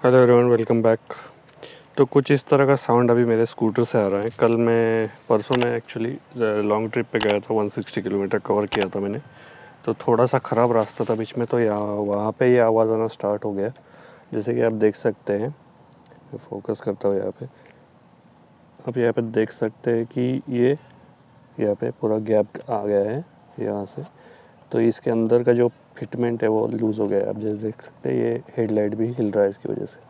Hello everyone, welcome back. तो कुछ इस तरह का साउंड अभी मेरे स्कूटर से आ रहा है। परसों मैं एक्चुअली लॉन्ग ट्रिप पे गया था, 160 किलोमीटर कवर किया था मैंने। तो थोड़ा सा ख़राब रास्ता था बीच में, तो यहाँ वहाँ पे ये आवाज़ आना स्टार्ट हो गया। जैसे कि आप देख सकते हैं, मैं फोकस करता हूँ यहाँ पे। आप यहाँ पे देख सकते हैं कि ये यहाँ पे पूरा गैप आ गया है यहाँ से। तो इसके अंदर का जो फिटमेंट है वो लूज़ हो गया है। आप जैसे देख सकते हैं, ये हेडलाइट भी हिल रहा है इसकी वजह से।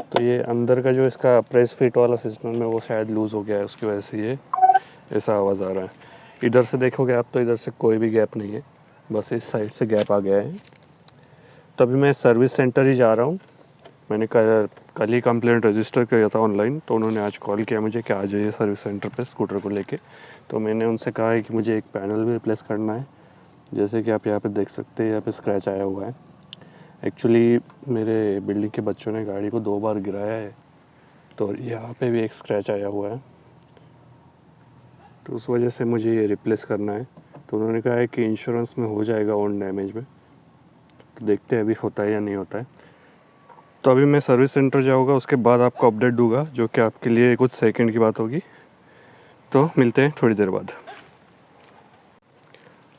तो ये अंदर का जो इसका प्रेस फिट वाला सिस्टम है वो शायद लूज़ हो गया है, उसकी वजह से ये ऐसा आवाज़ आ रहा है। इधर से देखोगे आप तो इधर से कोई भी गैप नहीं है, बस इस साइड से गैप आ गया है। तो अभी मैं सर्विस सेंटर ही जा रहा हूँ। मैंने कल ही कंप्लेंट रजिस्टर किया था ऑनलाइन, तो उन्होंने आज कॉल किया मुझे कि आ जाइए सर्विस सेंटर पे स्कूटर को लेके। तो मैंने उनसे कहा है कि मुझे एक पैनल भी रिप्लेस करना है। जैसे कि आप यहाँ पे देख सकते हैं, यहाँ पे स्क्रैच आया हुआ है। एक्चुअली मेरे बिल्डिंग के बच्चों ने गाड़ी को 2 बार गिराया है, तो यहाँ पे भी एक स्क्रैच आया हुआ है, तो उस वजह से मुझे ये रिप्लेस करना है। तो उन्होंने कहा है कि इंश्योरेंस में हो जाएगा ओन डैमेज में। तो देखते हैं अभी होता है या नहीं होता है। तो अभी मैं सर्विस सेंटर जाऊँगा, उसके बाद आपको अपडेट दूंगा, जो कि आपके लिए कुछ सेकंड की बात होगी। तो मिलते हैं थोड़ी देर बाद।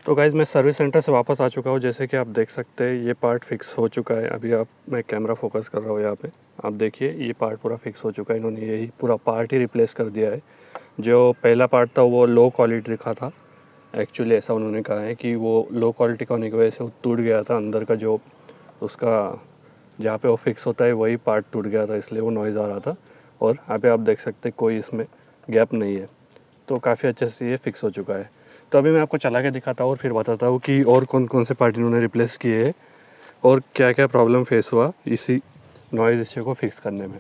तो गाइज़, मैं सर्विस सेंटर से वापस आ चुका हूँ। जैसे कि आप देख सकते हैं, ये पार्ट फिक्स हो चुका है। अभी मैं कैमरा फोकस कर रहा हूँ यहाँ पे, आप देखिए ये पार्ट पूरा फिक्स हो चुका है। इन्होंने यही पूरा पार्ट ही रिप्लेस कर दिया है। जो पहला पार्ट था वो लो क्वालिटी दिखा था। एक्चुअली ऐसा उन्होंने कहा है कि वो लो क्वालिटी का होने की वजह से वो टूट गया था। अंदर का जो उसका जहाँ पे वो फिक्स होता है वही पार्ट टूट गया था, इसलिए वो नॉइज़ आ रहा था। और यहाँ पे आप देख सकते हैं कोई इसमें गैप नहीं है, तो काफ़ी अच्छे से ये फिक्स हो चुका है। तो अभी मैं आपको चला के दिखाता हूँ और फिर बताता हूँ कि और कौन कौन से पार्ट इन्होंने रिप्लेस किए हैं और क्या क्या प्रॉब्लम फेस हुआ इसी नॉइज़ इश्यू को फिक्स करने में।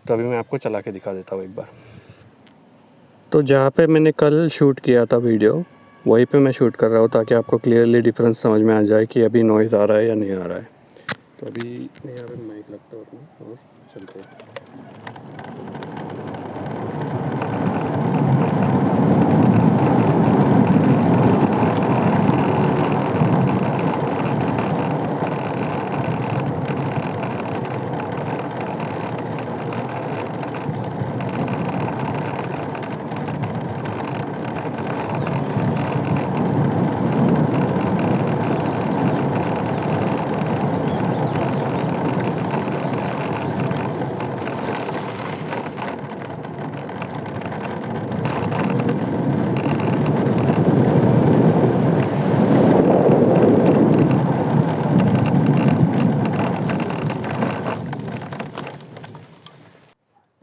तो अभी मैं आपको चला के दिखा देता हूँ एक बार। तो जहाँ पे मैंने कल शूट किया था वीडियो, वहीं पे मैं शूट कर रहा हूँ, ताकि आपको क्लियरली डिफरेंस समझ में आ जाए कि अभी नॉइज़ आ रहा है या नहीं आ रहा है। तो अभी मैं यहाँ पे माइक लगता हूँ अपना और चलते हैं।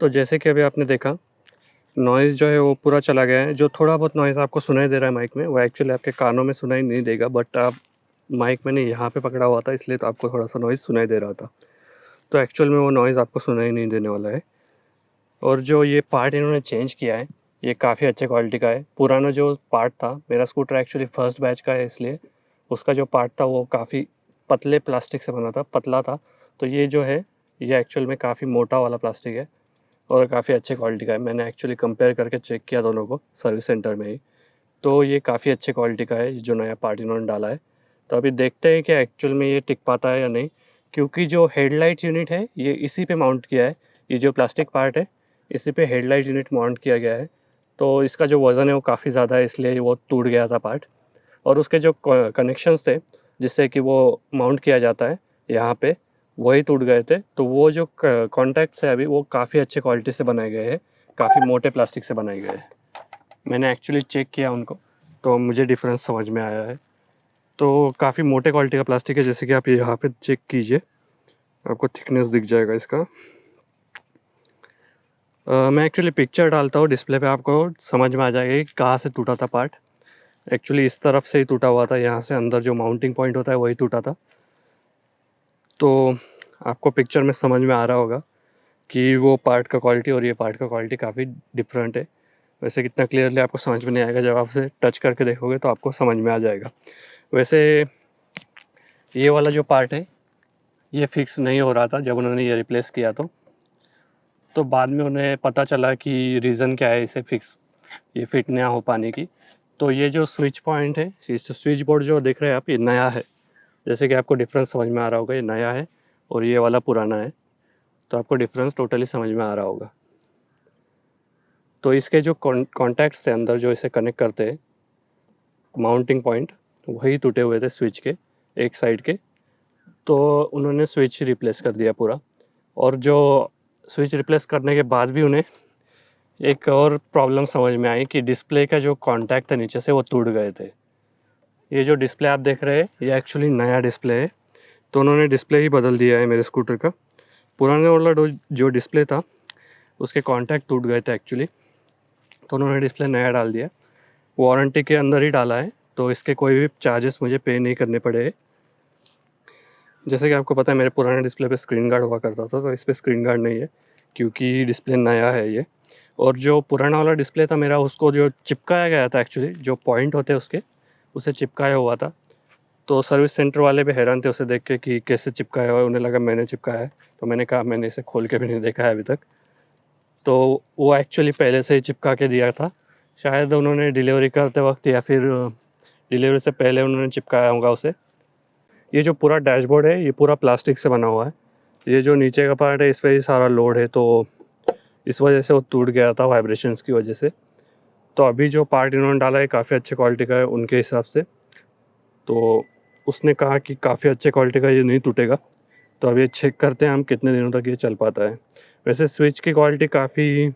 तो जैसे कि अभी आपने देखा, नॉइज़ जो है वो पूरा चला गया है। जो थोड़ा बहुत नॉइज़ आपको सुनाई दे रहा है माइक में, वो एक्चुअली आपके कानों में सुनाई नहीं देगा, बट आप माइक मैंने यहाँ पे पकड़ा हुआ था, इसलिए तो आपको थोड़ा सा नॉइज़ सुनाई दे रहा था। तो एक्चुअल में वो नॉइज़ आपको सुनाई नहीं देने वाला है। और जो ये पार्ट इन्होंने चेंज किया है, ये काफ़ी अच्छे क्वालिटी का है। पुराना जो पार्ट था, मेरा स्कूटर एक्चुअली फर्स्ट बैच का है, इसलिए उसका जो पार्ट था वो काफ़ी पतले प्लास्टिक से बना था, पतला था। तो ये जो है, ये एक्चुअल में काफ़ी मोटा वाला प्लास्टिक है और काफ़ी अच्छे क्वालिटी का है। मैंने एक्चुअली कंपेयर करके चेक किया दोनों को सर्विस सेंटर में ही, तो ये काफ़ी अच्छे क्वालिटी का है जो नया पार्ट इन्होंने डाला है। तो अभी देखते हैं कि एक्चुअल में ये टिक पाता है या नहीं, क्योंकि जो हेडलाइट यूनिट है ये इसी पे माउंट किया है। ये जो प्लास्टिक पार्ट है, इसी पे हेडलाइट यूनिट माउंट किया गया है। तो इसका जो वज़न है वो काफ़ी ज़्यादा है, इसलिए वो टूट गया था पार्ट। और उसके जो कनेक्शंस थे जिससे कि वो माउंट किया जाता है यहाँ पे, वही टूट गए थे। तो वो जो कॉन्टैक्ट्स है अभी, वो काफ़ी अच्छे क्वालिटी से बनाए गए हैं, काफ़ी मोटे प्लास्टिक से बनाए गए हैं। मैंने एक्चुअली चेक किया उनको, तो मुझे डिफरेंस समझ में आया है। तो काफ़ी मोटे क्वालिटी का प्लास्टिक है, जैसे कि आप यहाँ पे चेक कीजिए, आपको थिकनेस दिख जाएगा इसका। मैं एक्चुअली पिक्चर डालता हूँ डिस्प्ले पे, आपको समझ में आ जाएगा कि कहाँ से टूटा था पार्ट। एक्चुअली इस तरफ से ही टूटा हुआ था, यहाँ से अंदर जो माउंटिंग पॉइंट होता है वही टूटा था। तो आपको पिक्चर में समझ में आ रहा होगा कि वो पार्ट का क्वालिटी और ये पार्ट का क्वालिटी काफ़ी डिफरेंट है। वैसे कितना क्लियरली आपको समझ में नहीं आएगा, जब आप उसे टच करके देखोगे तो आपको समझ में आ जाएगा। वैसे ये वाला जो पार्ट है ये फिक्स नहीं हो रहा था जब उन्होंने ये रिप्लेस किया, तो बाद में उन्हें पता चला कि रीज़न क्या है इसे फिक्स ये फिट ना हो पाने की। तो ये जो स्विच पॉइंट है, इस स्विच बोर्ड जो देख रहे हैं आप, ये नया है। जैसे कि आपको डिफरेंस समझ में आ रहा होगा, ये नया है और ये वाला पुराना है, तो आपको डिफरेंस टोटली समझ में आ रहा होगा। तो इसके जो कॉन्टैक्ट्स है अंदर जो इसे कनेक्ट करते हैं, माउंटिंग पॉइंट, वही टूटे हुए थे स्विच के एक साइड के, तो उन्होंने स्विच रिप्लेस कर दिया पूरा। और जो स्विच रिप्लेस करने के बाद भी उन्हें एक और प्रॉब्लम समझ में आई कि डिस्प्ले का जो कॉन्टैक्ट था नीचे से, वो टूट गए थे। ये जो डिस्प्ले आप देख रहे हैं, ये एक्चुअली नया डिस्प्ले है, तो उन्होंने डिस्प्ले ही बदल दिया है मेरे स्कूटर का। पुराने वाला जो डिस्प्ले था, उसके कॉन्टैक्ट टूट गए थे एक्चुअली, तो उन्होंने डिस्प्ले नया डाल दिया। वारंटी के अंदर ही डाला है, तो इसके कोई भी चार्जेस मुझे पे नहीं करने पड़े। जैसे कि आपको पता है, मेरे पुराने डिस्प्ले पे स्क्रीन गार्ड हुआ करता था, तो इस पर स्क्रीन गार्ड नहीं है क्योंकि डिस्प्ले नया है ये। और जो पुराना वाला डिस्प्ले था मेरा, उसको जो चिपकाया गया था एक्चुअली, जो पॉइंट होते हैं उसके, उसे चिपकाया हुआ था। तो सर्विस सेंटर वाले भी हैरान थे उसे देख के कि कैसे चिपकाया हुआ है। उन्हें लगा मैंने चिपकाया है, तो मैंने कहा मैंने इसे खोल के भी नहीं देखा है अभी तक। तो वो एक्चुअली पहले से ही चिपका के दिया था, शायद उन्होंने डिलीवरी करते वक्त या फिर डिलीवरी से पहले उन्होंने चिपकाया होगा उसे। ये जो पूरा डैशबोर्ड है, ये पूरा प्लास्टिक से बना हुआ है। ये जो नीचे का पार्ट है, इस पर ही सारा लोड है, तो इस वजह से वो टूट गया था वाइब्रेशंस की वजह से। तो अभी जो पार्ट इन्होंने डाला है काफ़ी अच्छे क्वालिटी का है उनके हिसाब से, तो उसने कहा कि काफ़ी अच्छे क्वालिटी का ये नहीं टूटेगा। तो अब ये चेक करते हैं हम कितने दिनों तक ये चल पाता है। वैसे स्विच की क्वालिटी काफ़ी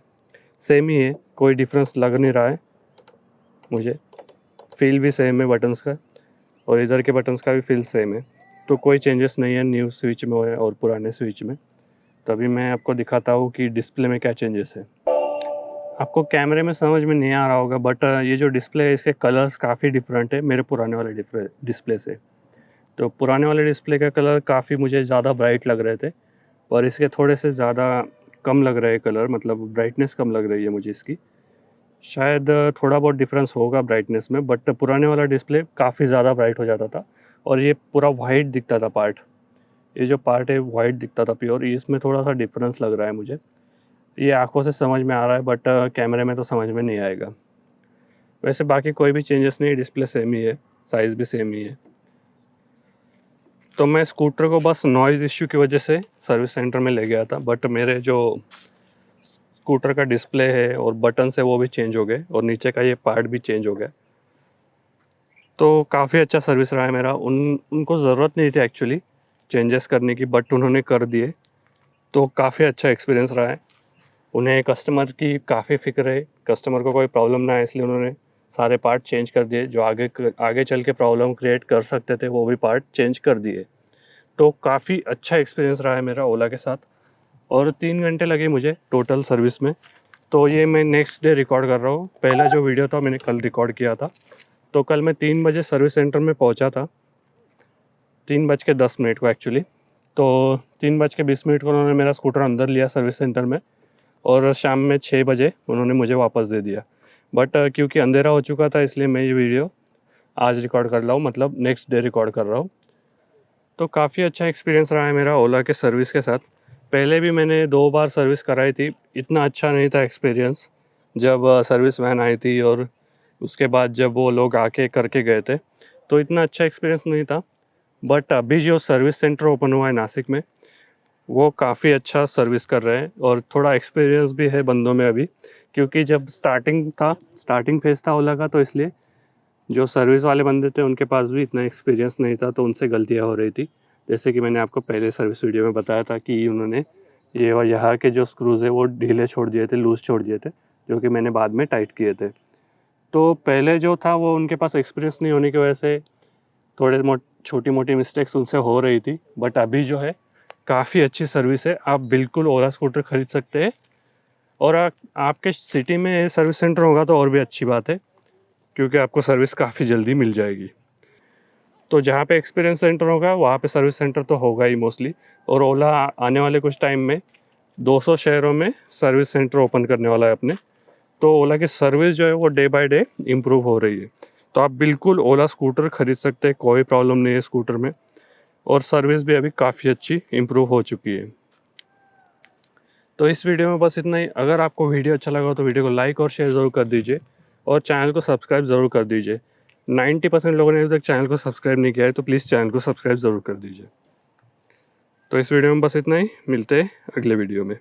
सेम ही है, कोई डिफरेंस लग नहीं रहा है मुझे। फील भी सेम है बटन्स का, और इधर के बटन्स का भी फील सेम है, तो कोई चेंजेस नहीं है न्यू स्विच में और पुराने स्विच में। तभी मैं आपको दिखाता हूँ कि डिस्प्ले में क्या चेंजेस है। आपको कैमरे में समझ में नहीं आ रहा होगा, बट ये जो डिस्प्ले है, इसके कलर्स काफ़ी डिफरेंट है मेरे पुराने वाले डिस्प्ले से। तो पुराने वाले डिस्प्ले का कलर काफ़ी मुझे ज़्यादा ब्राइट लग रहे थे, और इसके थोड़े से ज़्यादा कम लग रहे हैं कलर, मतलब ब्राइटनेस कम लग रही है मुझे इसकी। शायद थोड़ा बहुत डिफरेंस होगा ब्राइटनेस में, बट पुराने वाला डिस्प्ले काफ़ी ज़्यादा ब्राइट हो जाता था, और ये पूरा वाइट दिखता था पार्ट। ये जो पार्ट है वाइट दिखता था प्योर, इसमें थोड़ा सा डिफरेंस लग रहा है मुझे। ये आंखों से समझ में आ रहा है, बट कैमरे में तो समझ में नहीं आएगा। वैसे बाकी कोई भी चेंजेस नहीं, डिस्प्ले सेम ही है, साइज़ भी सेम ही है। तो मैं स्कूटर को बस नॉइज़ इश्यू की वजह से सर्विस सेंटर में ले गया था, बट मेरे जो स्कूटर का डिस्प्ले है और बटन्स है वो भी चेंज हो गए, और नीचे का ये पार्ट भी चेंज हो गया। तो काफ़ी अच्छा सर्विस रहा है मेरा। उनको ज़रूरत नहीं थी एक्चुअली चेंजेस करने की, बट उन्होंने कर दिए, तो काफ़ी अच्छा एक्सपीरियंस रहा है। उन्हें कस्टमर की काफ़ी फ़िक्र है, कस्टमर को कोई प्रॉब्लम ना आए, इसलिए उन्होंने सारे पार्ट चेंज कर दिए। जो आगे चल के प्रॉब्लम क्रिएट कर सकते थे, वो भी पार्ट चेंज कर दिए। तो काफ़ी अच्छा एक्सपीरियंस रहा है मेरा ओला के साथ, और 3 घंटे लगे मुझे टोटल सर्विस में। तो ये मैं नेक्स्ट डे रिकॉर्ड कर रहा हूँ। पहला जो वीडियो था मैंने कल रिकॉर्ड किया था। तो कल मैं 3 बजे सर्विस सेंटर में पहुँचा था, 3:10 को एक्चुअली। तो 3:20 को उन्होंने मेरा स्कूटर अंदर लिया सर्विस सेंटर में, और शाम में 6 बजे उन्होंने मुझे वापस दे दिया। बट क्योंकि अंधेरा हो चुका था, इसलिए मैं ये वीडियो आज रिकॉर्ड कर रहा हूँ, मतलब नेक्स्ट डे रिकॉर्ड कर रहा हूँ। तो काफ़ी अच्छा एक्सपीरियंस रहा है मेरा ओला के सर्विस के साथ। पहले भी मैंने 2 बार सर्विस कराई थी, इतना अच्छा नहीं था एक्सपीरियंस जब सर्विस वैन आई थी, और उसके बाद जब वो लोग आके करके गए थे, तो इतना अच्छा एक्सपीरियंस नहीं था। बट अभी जो सर्विस सेंटर ओपन हुआ है नासिक में, वो काफ़ी अच्छा सर्विस कर रहे हैं, और थोड़ा एक्सपीरियंस भी है बंदों में अभी, क्योंकि जब स्टार्टिंग फेज़ था ओला का, तो इसलिए जो सर्विस वाले बंदे थे उनके पास भी इतना एक्सपीरियंस नहीं था, तो उनसे गलतियाँ हो रही थी। जैसे कि मैंने आपको पहले सर्विस वीडियो में बताया था कि उन्होंने यहाँ के जो स्क्रूज़ है वो ढीले छोड़ दिए थे, लूज़ छोड़ दिए थे, जो कि मैंने बाद में टाइट किए थे। तो पहले जो था वो उनके पास एक्सपीरियंस नहीं होने की वजह से थोड़े छोटी मोटी मिस्टेक्स उनसे हो रही थी। बट अभी जो है काफ़ी अच्छी सर्विस है, आप बिल्कुल ओला स्कूटर ख़रीद सकते हैं, और आपके सिटी में सर्विस सेंटर होगा तो और भी अच्छी बात है, क्योंकि आपको सर्विस काफ़ी जल्दी मिल जाएगी। तो जहाँ पे एक्सपीरियंस सेंटर होगा वहाँ पे सर्विस सेंटर तो होगा ही मोस्टली, और ओला आने वाले कुछ टाइम में 200 शहरों में सर्विस सेंटर ओपन करने वाला है अपने। तो ओला की सर्विस जो है वो डे बाय डे इम्प्रूव हो रही है। तो आप बिल्कुल ओला स्कूटर ख़रीद सकते हैं, कोई प्रॉब्लम नहीं है स्कूटर में, और सर्विस भी अभी काफ़ी अच्छी इम्प्रूव हो चुकी है। तो इस वीडियो में बस इतना ही। अगर आपको वीडियो अच्छा लगा तो वीडियो को लाइक और शेयर ज़रूर कर दीजिए, और चैनल को सब्सक्राइब ज़रूर कर दीजिए। 90% लोगों ने अभी तक चैनल को सब्सक्राइब नहीं किया है, तो प्लीज़ चैनल को सब्सक्राइब ज़रूर कर दीजिए। तो इस वीडियो में बस इतना ही, मिलते हैं अगले वीडियो में।